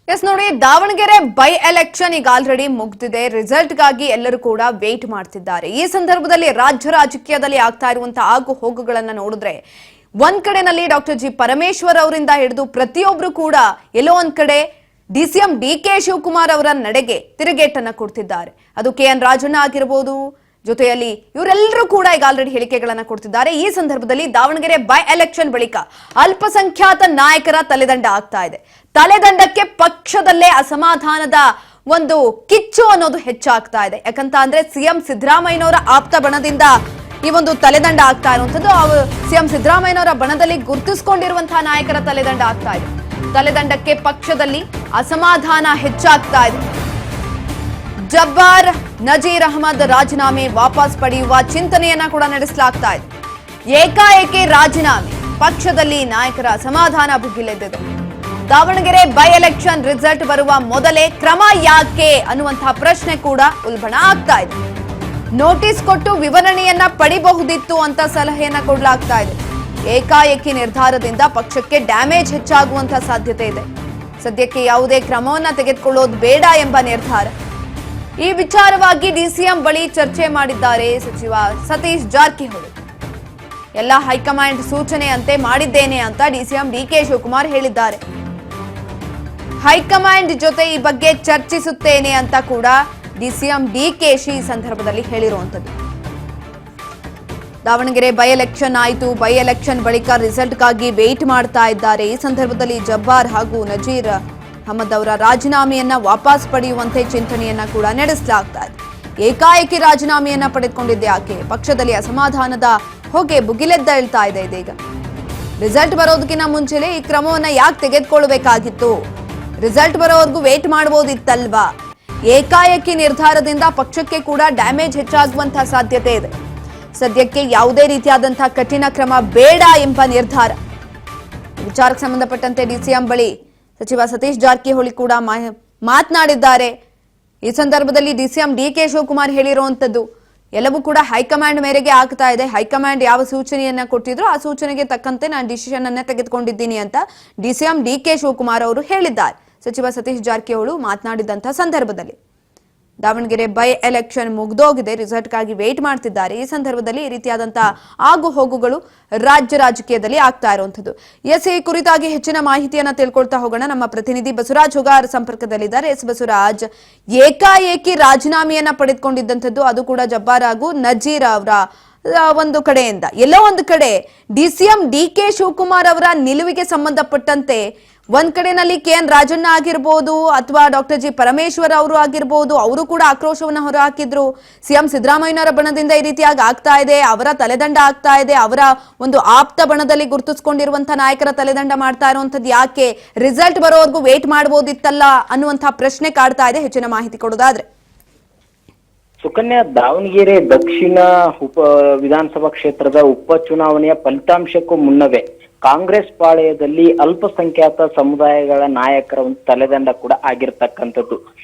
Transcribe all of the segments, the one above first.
S ನೋಡಿ, Davanagere by election ಈಗ already ಮುಗ್ದಿದೆ. ರಿಸಲ್ಟ್ಗಾಗಿ ಎಲ್ಲರೂ ಕೂಡ ವೇಟ್ ಮಾಡ್ತಿದ್ದಾರೆ. ಈ ಸಂದರ್ಭದಲ್ಲಿ ರಾಜ್ಯ ರಾಜಕೀಯದಲ್ಲಿ ಆಗ್ತಾ ಇರುವಂತಹ ಆಗು ಹೋಗುಗಳನ್ನ ನೋಡಿದ್ರೆ ಒಂದ್ ಕಡೆನಲ್ಲಿ ಡಾಕ್ಟರ್ ಜಿ ಪರಮೇಶ್ವರ್ ಅವರಿಂದ ಹಿಡಿದು ಪ್ರತಿಯೊಬ್ರು ಕೂಡ ಎಲ್ಲೋ ಒಂದ್ ಕಡೆ ಡಿಸಿಎಂ ಡಿಕೆ ಶಿವಕುಮಾರ್ ಅವರ ನಡೆಗೆ ತಿರುಗೇಟನ್ನ ಕೊಡ್ತಿದ್ದಾರೆ. ಅದು ಕೆಎನ್ ರಾಜಣ್ಣ ಆಗಿರಬಹುದು, ಜೊತೆಯಲ್ಲಿ ಇವರೆಲ್ಲರೂ ಕೂಡ ಈಗ ಆಲ್ರೆಡಿ ಹೇಳಿಕೆಗಳನ್ನ ಕೊಡ್ತಿದ್ದಾರೆ. ಈ ಸಂದರ್ಭದಲ್ಲಿ ದಾವಣಗೆರೆ ಬೈ ಎಲೆಕ್ಷನ್ ಬಳಿಕ ಅಲ್ಪಸಂಖ್ಯಾತ ನಾಯಕರ ತಲೆದಂಡ ಆಗ್ತಾ ಇದೆ. ತಲೆದಂಡಕ್ಕೆ ಪಕ್ಷದಲ್ಲೇ ಅಸಮಾಧಾನದ ಒಂದು ಕಿಚ್ಚು ಅನ್ನೋದು ಹೆಚ್ಚಾಗ್ತಾ ಇದೆ. ಯಾಕಂತ ಅಂದ್ರೆ ಸಿಎಂ ಸಿದ್ದರಾಮಯ್ಯನವರ ಆಪ್ತ ಬಣದಿಂದ ಈ ಒಂದು ತಲೆದಂಡ ಆಗ್ತಾ ಇರುವಂತದ್ದು. ಸಿಎಂ ಸಿದ್ದರಾಮಯ್ಯನವರ ಬಣದಲ್ಲಿ ಗುರುತಿಸಿಕೊಂಡಿರುವಂತಹ ನಾಯಕರ ತಲೆದಂಡ ಆಗ್ತಾ ಇದೆ. ತಲೆದಂಡಕ್ಕೆ ಪಕ್ಷದಲ್ಲಿ ಅಸಮಾಧಾನ ಹೆಚ್ಚಾಗ್ತಾ ಇದೆ. ಜಬ್ಬಾರ್ ನಜೀರ್ ಅಹಮದ್ ರಾಜೀನಾಮೆ ವಾಪಸ್ ಪಡೆಯುವ ಚಿಂತನೆಯನ್ನ ಕೂಡ ನಡೆಸಲಾಗ್ತಾ ಇದೆ. ಏಕಾಏಕಿ ರಾಜೀನಾಮೆ, ಪಕ್ಷದಲ್ಲಿ ನಾಯಕರ ಅಸಮಾಧಾನ ಭುಗಿಲೆದ್ದಿದೆ. ದಾವಣಗೆರೆ ಬೈ ಎಲೆಕ್ಷನ್ ರಿಸಲ್ಟ್ ಬರುವ ಮೊದಲೇ ಕ್ರಮ ಯಾಕೆ ಅನ್ನುವಂತಹ ಪ್ರಶ್ನೆ ಕೂಡ ಉಲ್ಬಣ ಆಗ್ತಾ ಇದೆ. ನೋಟಿಸ್ ಕೊಟ್ಟು ವಿವರಣೆಯನ್ನ ಪಡಿಬಹುದಿತ್ತು ಅಂತ ಸಲಹೆಯನ್ನ ಕೊಡಲಾಗ್ತಾ ಇದೆ. ಏಕಾಏಕಿ ನಿರ್ಧಾರದಿಂದ ಪಕ್ಷಕ್ಕೆ ಡ್ಯಾಮೇಜ್ ಹೆಚ್ಚಾಗುವಂತಹ ಸಾಧ್ಯತೆ ಇದೆ. ಸದ್ಯಕ್ಕೆ ಯಾವುದೇ ಕ್ರಮವನ್ನ ತೆಗೆದುಕೊಳ್ಳೋದು ಬೇಡ ಎಂಬ ನಿರ್ಧಾರ. ಈ ವಿಚಾರವಾಗಿ ಡಿಸಿಎಂ ಬಳಿ ಚರ್ಚೆ ಮಾಡಿದ್ದಾರೆ ಸಚಿವ ಸತೀಶ್ ಜಾರಕಿಹೊಳಿ. ಎಲ್ಲ ಹೈಕಮಾಂಡ್ ಸೂಚನೆಯಂತೆ ಮಾಡಿದ್ದೇನೆ ಅಂತ ಡಿಸಿಎಂ ಡಿಕೆ ಶಿವಕುಮಾರ್ ಹೇಳಿದ್ದಾರೆ. ಹೈಕಮಾಂಡ್ ಜೊತೆ ಈ ಬಗ್ಗೆ ಚರ್ಚಿಸುತ್ತೇನೆ ಅಂತ ಕೂಡ ಡಿಸಿಎಂ ಡಿಕೆಶಿ ಈ ಸಂದರ್ಭದಲ್ಲಿ ಹೇಳಿರುವಂತದ್ದು. ದಾವಣಗೆರೆ ಬೈ ಎಲೆಕ್ಷನ್ ಆಯಿತು. ಬೈ ಎಲೆಕ್ಷನ್ ಬಳಿಕ ರಿಸಲ್ಟ್ಗಾಗಿ ವೇಟ್ ಮಾಡ್ತಾ ಇದ್ದಾರೆ. ಈ ಸಂದರ್ಭದಲ್ಲಿ ಜಬ್ಬಾರ್ ಹಾಗೂ ನಜೀರ್ ಅಹಮದ್ ಅವರ ರಾಜೀನಾಮೆಯನ್ನ ವಾಪಸ್ ಪಡೆಯುವಂತೆ ಚಿಂತನೆಯನ್ನ ಕೂಡ ನಡೆಸಲಾಗ್ತಾ ಇದೆ. ಏಕಾಏಕಿ ರಾಜೀನಾಮೆಯನ್ನ ಪಡೆದುಕೊಂಡಿದ್ದೆ ಯಾಕೆ? ಪಕ್ಷದಲ್ಲಿ ಅಸಮಾಧಾನದ ಹೊಗೆ ಭುಗಿಲೆದ್ದೇಳ್ತಾ ಇದೆ. ಇದೀಗ ರಿಸಲ್ಟ್ ಬರೋದಕ್ಕಿಂತ ಮುಂಚೆಲೆ ಈ ಕ್ರಮವನ್ನ ಯಾಕೆ ತೆಗೆದುಕೊಳ್ಳಬೇಕಾಗಿತ್ತು? ರಿಸಲ್ಟ್ ಬರೋವರೆಗೂ ವೇಟ್ ಮಾಡಬಹುದಿತ್ತಲ್ವಾ? ಏಕಾಏಕಿ ನಿರ್ಧಾರದಿಂದ ಪಕ್ಷಕ್ಕೆ ಕೂಡ ಡ್ಯಾಮೇಜ್ ಹೆಚ್ಚಾಗುವಂತಹ ಸಾಧ್ಯತೆ ಇದೆ. ಸದ್ಯಕ್ಕೆ ಯಾವುದೇ ರೀತಿಯಾದಂತಹ ಕಠಿಣ ಕ್ರಮ ಬೇಡ ಎಂಬ ನಿರ್ಧಾರ. ವಿಚಾರಕ್ಕೆ ಸಂಬಂಧಪಟ್ಟಂತೆ ಡಿಸಿಎಂ ಬಳಿ ಸಚಿವ ಸತೀಶ್ ಜಾರಕಿಹೊಳಿ ಕೂಡ ಮಾತನಾಡಿದ್ದಾರೆ. ಈ ಸಂದರ್ಭದಲ್ಲಿ ಡಿಸಿಎಂ ಡಿಕೆ ಶಿವಕುಮಾರ್ ಹೇಳಿರುವಂತದ್ದು ಎಲ್ಲವೂ ಕೂಡ ಹೈಕಮಾಂಡ್ ಮೇರೆಗೆ ಆಗ್ತಾ ಇದೆ. ಹೈಕಮಾಂಡ್ ಯಾವ ಸೂಚನೆಯನ್ನ ಕೊಟ್ಟಿದ್ರು ಆ ಸೂಚನೆಗೆ ತಕ್ಕಂತೆ ನಾನು ಡಿಸಿಷನ್ ಅನ್ನ ತೆಗೆದುಕೊಂಡಿದ್ದೀನಿ ಅಂತ ಡಿಸಿಎಂ ಡಿಕೆ ಶಿವಕುಮಾರ್ ಅವರು ಹೇಳಿದ್ದಾರೆ. ಸಚಿವ ಸತೀಶ್ ಜಾರಕಿಹೊಳಿ ಮಾತನಾಡಿದಂತಹ ಸಂದರ್ಭದಲ್ಲಿ ದಾವಣಗೆರೆ ಬೈ ಎಲೆಕ್ಷನ್ ಮುಗ್ದೋಗಿದೆ, ರಿಸಲ್ಟ್ಗಾಗಿ ವೇಟ್ ಮಾಡ್ತಿದ್ದಾರೆ. ಈ ಸಂದರ್ಭದಲ್ಲಿ ಈ ರೀತಿಯಾದಂತಹ ಆಗು ಹೋಗುಗಳು ರಾಜ್ಯ ರಾಜಕೀಯದಲ್ಲಿ ಆಗ್ತಾ ಇರುವಂತದ್ದು. ಎಸ್, ಈ ಕುರಿತಾಗಿ ಹೆಚ್ಚಿನ ಮಾಹಿತಿಯನ್ನ ತಿಳ್ಕೊಳ್ತಾ ಹೋಗೋಣ. ನಮ್ಮ ಪ್ರತಿನಿಧಿ ಬಸವರಾಜ್ ಹುಗಾರ್ ಸಂಪರ್ಕದಲ್ಲಿದ್ದಾರೆ. ಎಸ್ ಬಸವರಾಜ್, ಏಕಾಏಕಿ ರಾಜೀನಾಮೆಯನ್ನ ಪಡೆದುಕೊಂಡಿದ್ದಂಥದ್ದು, ಅದು ಕೂಡ ಜಬ್ಬಾರ್ ಹಾಗೂ ನಜೀರ್ ಅವರ ಒಂದು ಕಡೆಯಿಂದ. ಎಲ್ಲೋ ಒಂದು ಕಡೆ ಡಿಸಿಎಂ ಡಿಕೆ ಶಿವಕುಮಾರ್ ಅವರ ನಿಲುವಿಗೆ ಸಂಬಂಧಪಟ್ಟಂತೆ ಒಂದ್ ಕಡೆನಲ್ಲಿ ಕೆಎನ್ ರಾಜಣ್ಣ ಆಗಿರ್ಬೋದು ಅಥವಾ ಡಾಕ್ಟರ್ ಜಿ ಪರಮೇಶ್ವರ್ ಅವರು ಆಗಿರ್ಬೋದು, ಅವರು ಕೂಡ ಆಕ್ರೋಶವನ್ನ ಹೊರಹಾಕಿದ್ರು. ಸಿಎಂ ಸಿದ್ದರಾಮಯ್ಯನವರ ಬಣದಿಂದ ಈ ರೀತಿಯಾಗಿ ಆಗ್ತಾ ಇದೆ, ಅವರ ತಲೆದಂಡ ಆಗ್ತಾ ಇದೆ, ಅವರ ಒಂದು ಆಪ್ತ ಬಣದಲ್ಲಿ ಗುರುತಿಸಿಕೊಂಡಿರುವಂತಹ ನಾಯಕರ ತಲೆದಂಡ ಮಾಡ್ತಾ ಇರುವಂತದ್ದು ಯಾಕೆ? ರಿಸಲ್ಟ್ ಬರೋವರೆಗೂ ವೇಟ್ ಮಾಡಬಹುದಿತ್ತಲ್ಲ ಅನ್ನುವಂತಹ ಪ್ರಶ್ನೆ ಕಾಡ್ತಾ ಇದೆ. ಹೆಚ್ಚಿನ ಮಾಹಿತಿ ಕೊಡೋದಾದ್ರೆ ಸುಕನ್ಯಾ, ದಾವಣಗೆರೆ ದಕ್ಷಿಣ ವಿಧಾನಸಭಾ ಕ್ಷೇತ್ರದ ಉಪ ಚುನಾವಣೆಯ ಫಲಿತಾಂಶಕ್ಕೂ ಮುನ್ನವೇ ಕಾಂಗ್ರೆಸ್ ಪಾಳೆಯದಲ್ಲಿ ಅಲ್ಪಸಂಖ್ಯಾತ ಸಮುದಾಯಗಳ ನಾಯಕರ ಒಂದು ತಲೆದಂಡ ಕೂಡ ಆಗಿರ್ತಕ್ಕಂಥದ್ದು.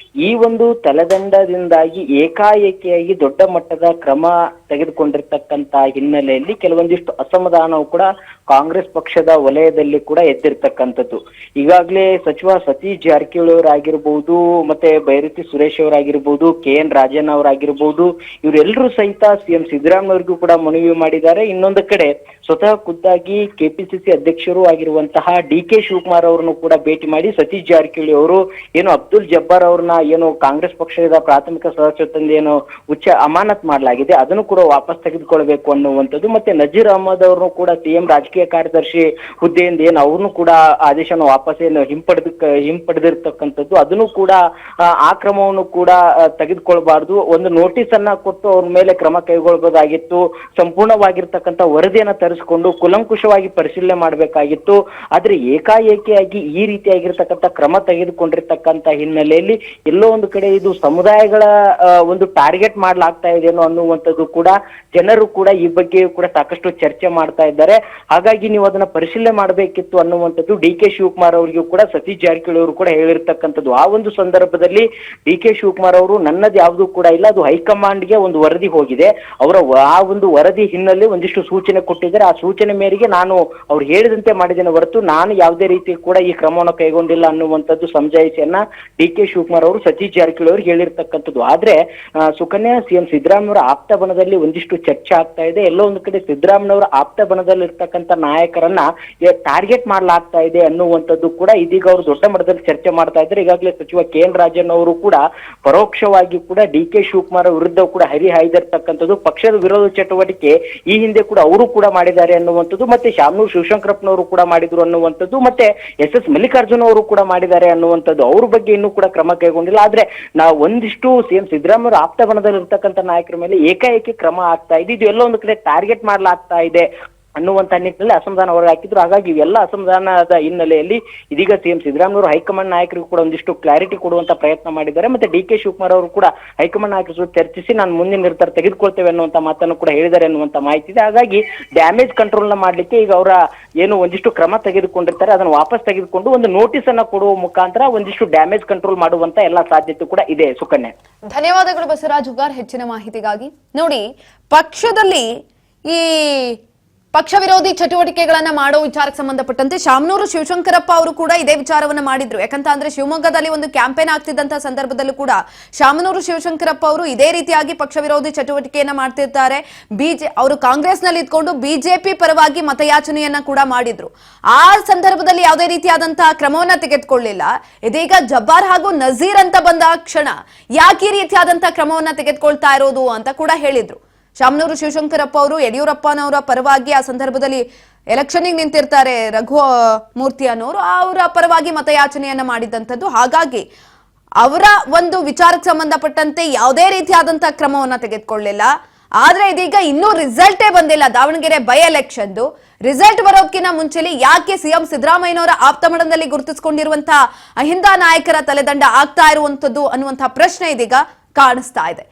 ಈ ಒಂದು ತಲೆದಂಡದಿಂದಾಗಿ ಏಕಾಏಕಿಯಾಗಿ ದೊಡ್ಡ ಮಟ್ಟದ ಕ್ರಮ ತೆಗೆದುಕೊಂಡಿರ್ತಕ್ಕಂತ ಹಿನ್ನೆಲೆಯಲ್ಲಿ ಕೆಲವೊಂದಿಷ್ಟು ಅಸಮಾಧಾನವು ಕೂಡ ಕಾಂಗ್ರೆಸ್ ಪಕ್ಷದ ವಲಯದಲ್ಲಿ ಕೂಡ ಎದ್ದಿರ್ತಕ್ಕಂಥದ್ದು. ಈಗಾಗಲೇ ಸಚಿವ ಸತೀಶ್ ಜಾರಕಿಹೊಳಿ ಅವರಾಗಿರ್ಬಹುದು, ಮತ್ತೆ ಬೈರತಿ ಸುರೇಶ್ ಅವರಾಗಿರ್ಬಹುದು, ಕೆಎನ್ ರಾಜಣ್ಣ ಅವರಾಗಿರ್ಬಹುದು, ಇವರೆಲ್ಲರೂ ಸಹಿತ ಸಿಎಂ ಸಿದ್ದರಾಮಯ್ಯವ್ರಿಗೂ ಕೂಡ ಮನವಿ ಮಾಡಿದ್ದಾರೆ. ಇನ್ನೊಂದು ಕಡೆ ಸ್ವತಃ ಖುದ್ದಾಗಿ ಕೆಪಿಸಿಸಿ ಅಧ್ಯಕ್ಷರು ಆಗಿರುವಂತಹ ಡಿಕೆ ಶಿವಕುಮಾರ್ ಅವರನ್ನು ಕೂಡ ಭೇಟಿ ಮಾಡಿ ಸತೀಶ್ ಜಾರಕಿಹೊಳಿ ಅವರು ಏನು ಅಬ್ದುಲ್ ಜಬ್ಬಾರ್ ಅವ್ರನ್ನ ಏನು ಕಾಂಗ್ರೆಸ್ ಪಕ್ಷದ ಪ್ರಾಥಮಿಕ ಸದಸ್ಯತ್ವದಿಂದ ಏನು ಅಮಾನತ್ ಮಾಡಲಾಗಿದೆ ಅದನ್ನು ಕೂಡ ವಾಪಸ್ ತೆಗೆದುಕೊಳ್ಬೇಕು ಅನ್ನುವಂಥದ್ದು. ಮತ್ತೆ ನಜೀರ್ ಅಹಮದ್ ಅವ್ರನ್ನು ಕೂಡ ಸಿಎಂ ರಾಜಕೀಯ ಕಾರ್ಯದರ್ಶಿ ಹುದ್ದೆಯಿಂದ ಏನು ಅವ್ರನ್ನು ಕೂಡ ಆದೇಶನ ವಾಪಸ್ ಏನು ಹಿಂಪಡೆದಿರ್ತಕ್ಕಂಥದ್ದು, ಅದನ್ನು ಕೂಡ ಆ ಕ್ರಮವನ್ನು ಕೂಡ ತೆಗೆದುಕೊಳ್ಬಾರ್ದು. ಒಂದು ನೋಟಿಸ್ ಅನ್ನ ಕೊಟ್ಟು ಅವ್ರ ಮೇಲೆ ಕ್ರಮ ಕೈಗೊಳ್ಳಬಹುದಾಗಿತ್ತು. ಸಂಪೂರ್ಣವಾಗಿರ್ತಕ್ಕಂಥ ವರದಿಯನ್ನ ತರಿಸಿಕೊಂಡು ಕುಲಂಕುಷವಾಗಿ ಪರಿಶೀಲನೆ ಮಾಡಬೇಕಾಗಿತ್ತು. ಆದ್ರೆ ಏಕಾಏಕಿಯಾಗಿ ಈ ರೀತಿಯಾಗಿರ್ತಕ್ಕಂಥ ಕ್ರಮ ತೆಗೆದುಕೊಂಡಿರ್ತಕ್ಕಂಥ ಹಿನ್ನೆಲೆಯಲ್ಲಿ ಎಲ್ಲೋ ಒಂದು ಕಡೆ ಇದು ಸಮುದಾಯಗಳ ಒಂದು ಟಾರ್ಗೆಟ್ ಮಾಡ್ಲಾಗ್ತಾ ಇದೆಯೋ ಅನ್ನುವಂಥದ್ದು ಕೂಡ ಜನರು ಕೂಡ ಈ ಬಗ್ಗೆ ಕೂಡ ಸಾಕಷ್ಟು ಚರ್ಚೆ ಮಾಡ್ತಾ ಇದ್ದಾರೆ. ಹಾಗಾಗಿ ನೀವು ಅದನ್ನ ಪರಿಶೀಲನೆ ಮಾಡಬೇಕಿತ್ತು ಅನ್ನುವಂಥದ್ದು ಡಿಕೆ ಶಿವಕುಮಾರ್ ಅವರಿಗೂ ಕೂಡ ಸತೀಶ್ ಜಾರಕಿಹೊಳಿ ಅವರು ಕೂಡ ಹೇಳಿರ್ತಕ್ಕಂಥದ್ದು. ಆ ಒಂದು ಸಂದರ್ಭದಲ್ಲಿ ಡಿಕೆ ಶಿವಕುಮಾರ್ ಅವರು ನನ್ನದು ಯಾವುದು ಕೂಡ ಇಲ್ಲ, ಅದು ಹೈಕಮಾಂಡ್ಗೆ ಒಂದು ವರದಿ ಹೋಗಿದೆ, ಅವರ ಆ ಒಂದು ವರದಿ ಹಿನ್ನೆಲೆ ಒಂದಿಷ್ಟು ಸೂಚನೆ ಕೊಟ್ಟಿದ್ದಾರೆ. ಆ ಸೂಚನೆ ಮೇರೆಗೆ ನಾನು ಅವ್ರು ಹೇಳಿದಂತೆ ಮಾಡಿದ್ದೇನೆ ಹೊರತು ನಾನು ಯಾವುದೇ ರೀತಿ ಕೂಡ ಈ ಕ್ರಮವನ್ನು ಕೈಗೊಂಡಿಲ್ಲ ಅನ್ನುವಂಥದ್ದು ಸಮಜಾಯಿಷಿಯನ್ನ ಡಿ.ಕೆ. ಶಿವಕುಮಾರ್ ಅವರು ಸತೀಶ್ ಜಾರಕಿಹೊಳಿ ಅವರು ಹೇಳಿರ್ತಕ್ಕಂಥದ್ದು. ಆದ್ರೆ ಸುಕನ್ಯಾ ಸಿಎಂ ಸಿದ್ದರಾಮಯ್ಯವರ ಆಪ್ತ ಬಣದಲ್ಲಿ ಒಂದಿಷ್ಟು ಚರ್ಚೆ ಆಗ್ತಾ ಇದೆ. ಎಲ್ಲೋ ಒಂದು ಕಡೆ ಸಿದ್ದರಾಮಯ್ಯವರ ಆಪ್ತ ಬಣದಲ್ಲಿ ಇರ್ತಕ್ಕಂಥ ನಾಯಕರನ್ನ ಟಾರ್ಗೆಟ್ ಮಾಡಲಾಗ್ತಾ ಇದೆ ಅನ್ನುವಂಥದ್ದು ಕೂಡ ಇದೀಗ ಅವರು ದೊಡ್ಡ ಮಟ್ಟದಲ್ಲಿ ಚರ್ಚೆ ಮಾಡ್ತಾ ಇದ್ದಾರೆ. ಈಗಾಗಲೇ ಸಚಿವ ಕೆ.ಎನ್. ರಾಜಣ್ಣ ಅವರು ಕೂಡ ಪರೋಕ್ಷವಾಗಿ ಕೂಡ ಡಿ.ಕೆ. ಶಿವಕುಮಾರ್ ವಿರುದ್ಧ ಕೂಡ ಹರಿಹಾಯ್ದಿರ್ತಕ್ಕಂಥದ್ದು, ಪಕ್ಷದ ವಿರೋಧ ಚಟುವಟಿಕೆ ಈ ಹಿಂದೆ ಕೂಡ ಅವರು ಕೂಡ ಮಾಡಿದ್ದಾರೆ ಅನ್ನುವಂಥದ್ದು, ಮತ್ತೆ ಶಾಮನೂರು ಶಿವಶಂಕರಪ್ಪನವರು ಕೂಡ ಮಾಡಿದ್ರು ಅನ್ನುವಂಥದ್ದು, ಮತ್ತೆ ಎಸ್ ಮಲ್ಲಿಕಾರ್ಜುನ ಅವರು ಕೂಡ ಮಾಡಿದ್ದಾರೆ ಅನ್ನುವಂಥದ್ದು. ಅವ್ರ ಬಗ್ಗೆ ಇನ್ನೂ ಕೂಡ ಕ್ರಮ ಕೈಗೊಂಡಿಲ್ಲ. ಆದ್ರೆ ನಾವು ಒಂದಿಷ್ಟು ಸಿಎಂ ಸಿದ್ದರಾಮಯ್ಯ ಆಪ್ತ ಬಣದಲ್ಲಿ ಇರ್ತಕ್ಕಂಥ ನಾಯಕರ ಮೇಲೆ ಏಕಾಏಕಿ ಕ್ರಮ ಆಗ್ತಾ ಇದೆ. ಇದು ಎಲ್ಲೋ ಒಂದು ಕಡೆ ಟಾರ್ಗೆಟ್ ಮಾಡಲಾಗ್ತಾ ಇದೆ ಅನ್ನುವಂತ ನಿಟ್ಟಿನಲ್ಲಿ ಅಸಮಾಧಾನ ಹೊರಗೆ ಹಾಕಿದ್ರು. ಹಾಗಾಗಿ ಇವೆಲ್ಲ ಅಸಮಾಧಾನದ ಹಿನ್ನೆಲೆಯಲ್ಲಿ ಇದೀಗ ಸಿಎಂ ಸಿದ್ದರಾಮಯ್ಯ ಹೈಕಮಾಂಡ್ ನಾಯಕರಿಗೂ ಕೂಡ ಒಂದಿಷ್ಟು ಕ್ಲಾರಿಟಿ ಕೊಡುವಂತ ಪ್ರಯತ್ನ ಮಾಡಿದ್ದಾರೆ. ಮತ್ತೆ ಡಿ.ಕೆ. ಶಿವಕುಮಾರ್ ಅವರು ಕೂಡ ಹೈಕಮಾಂಡ್ ನಾಯಕರ ಜೊತೆ ಚರ್ಚಿಸಿ ನಾನು ಮುಂದಿನ ನಿರ್ಧಾರ ತೆಗೆದುಕೊಳ್ತೇವೆ ಅನ್ನುವಂತ ಮಾತನ್ನು ಕೂಡ ಹೇಳಿದ್ದಾರೆ ಅನ್ನುವಂತ ಮಾಹಿತಿ ಇದೆ. ಹಾಗಾಗಿ ಡ್ಯಾಮೇಜ್ ಕಂಟ್ರೋಲ್ ನ ಮಾಡ್ಲಿಕ್ಕೆ ಈಗ ಅವರ ಏನು ಒಂದಿಷ್ಟು ಕ್ರಮ ತೆಗೆದುಕೊಂಡಿರ್ತಾರೆ ಅದನ್ನು ವಾಪಸ್ ತೆಗೆದುಕೊಂಡು ಒಂದು ನೋಟಿಸ್ ಅನ್ನ ಕೊಡುವ ಮುಖಾಂತರ ಒಂದಿಷ್ಟು ಡ್ಯಾಮೇಜ್ ಕಂಟ್ರೋಲ್ ಮಾಡುವಂತ ಎಲ್ಲಾ ಸಾಧ್ಯತೆ ಕೂಡ ಇದೆ. ಸುಕನ್ಯಾ, ಧನ್ಯವಾದಗಳು ಬಸವರಾಜ್ ಹುಗಾರ್ ಹೆಚ್ಚಿನ ಮಾಹಿತಿಗಾಗಿ. ನೋಡಿ, ಪಕ್ಷದಲ್ಲಿ ಈ ಪಕ್ಷ ವಿರೋಧಿ ಚಟುವಟಿಕೆಗಳನ್ನ ಮಾಡೋ ವಿಚಾರಕ್ಕೆ ಸಂಬಂಧಪಟ್ಟಂತೆ ಶಾಮನೂರು ಶಿವಶಂಕರಪ್ಪ ಅವರು ಕೂಡ ಇದೇ ವಿಚಾರವನ್ನ ಮಾಡಿದ್ರು. ಯಾಕಂತ ಅಂದ್ರೆ ಶಿವಮೊಗ್ಗದಲ್ಲಿ ಒಂದು ಕ್ಯಾಂಪೇನ್ ಆಗ್ತಿದ್ದಂತ ಸಂದರ್ಭದಲ್ಲೂ ಕೂಡ ಶಾಮನೂರು ಶಿವಶಂಕರಪ್ಪ ಅವರು ಇದೇ ರೀತಿಯಾಗಿ ಪಕ್ಷ ವಿರೋಧಿ ಚಟುವಟಿಕೆಯನ್ನ ಮಾಡ್ತಿರ್ತಾರೆ. ಅವರು ಕಾಂಗ್ರೆಸ್ ನಲ್ಲಿ ಇದ್ಕೊಂಡು ಬಿಜೆಪಿ ಪರವಾಗಿ ಮತಯಾಚನೆಯನ್ನ ಕೂಡ ಮಾಡಿದ್ರು. ಆ ಸಂದರ್ಭದಲ್ಲಿ ಯಾವುದೇ ರೀತಿಯಾದಂತಹ ಕ್ರಮವನ್ನ ತೆಗೆದುಕೊಳ್ಳಿಲ್ಲ. ಇದೀಗ ಜಬ್ಬಾರ್ ಹಾಗೂ ನಜೀರ್ ಅಂತ ಬಂದ ಕ್ಷಣ ಯಾಕೆ ಈ ರೀತಿಯಾದಂತಹ ಕ್ರಮವನ್ನ ತೆಗೆದುಕೊಳ್ತಾ ಇರೋದು ಅಂತ ಕೂಡ ಹೇಳಿದ್ರು. ಶಾಮನೂರು ಶಿವಶಂಕರಪ್ಪ ಅವರು ಯಡಿಯೂರಪ್ಪನವರ ಪರವಾಗಿ ಆ ಸಂದರ್ಭದಲ್ಲಿ ಎಲೆಕ್ಷನ್ಗೆ ನಿಂತಿರ್ತಾರೆ. ರಘು ಮೂರ್ತಿ ಅನ್ನೋರು ಅವರ ಪರವಾಗಿ ಮತಯಾಚನೆಯನ್ನ ಮಾಡಿದಂಥದ್ದು. ಹಾಗಾಗಿ ಅವರ ಒಂದು ವಿಚಾರಕ್ಕೆ ಸಂಬಂಧಪಟ್ಟಂತೆ ಯಾವುದೇ ರೀತಿಯಾದಂತಹ ಕ್ರಮವನ್ನ ತೆಗೆದುಕೊಳ್ಳಿಲ್ಲ. ಆದ್ರೆ ಇದೀಗ ಇನ್ನೂ ರಿಸಲ್ಟೇ ಬಂದಿಲ್ಲ. ದಾವಣಗೆರೆ ಬೈ ಎಲೆಕ್ಷನ್ದು ರಿಸಲ್ಟ್ ಬರೋದಕ್ಕಿಂತ ಮುಂಚೆಲಿ ಯಾಕೆ ಸಿಎಂ ಸಿದ್ದರಾಮಯ್ಯನವರ ಆಪ್ತಮಂಡಲದಲ್ಲಿ ಗುರುತಿಸಿಕೊಂಡಿರುವಂತಹ ಅಹಿಂದ ನಾಯಕರ ತಲೆದಂಡ ಆಗ್ತಾ ಇರುವಂತದ್ದು ಅನ್ನುವಂತಹ ಪ್ರಶ್ನೆ ಇದೀಗ ಕಾಣಿಸ್ತಾ ಇದೆ.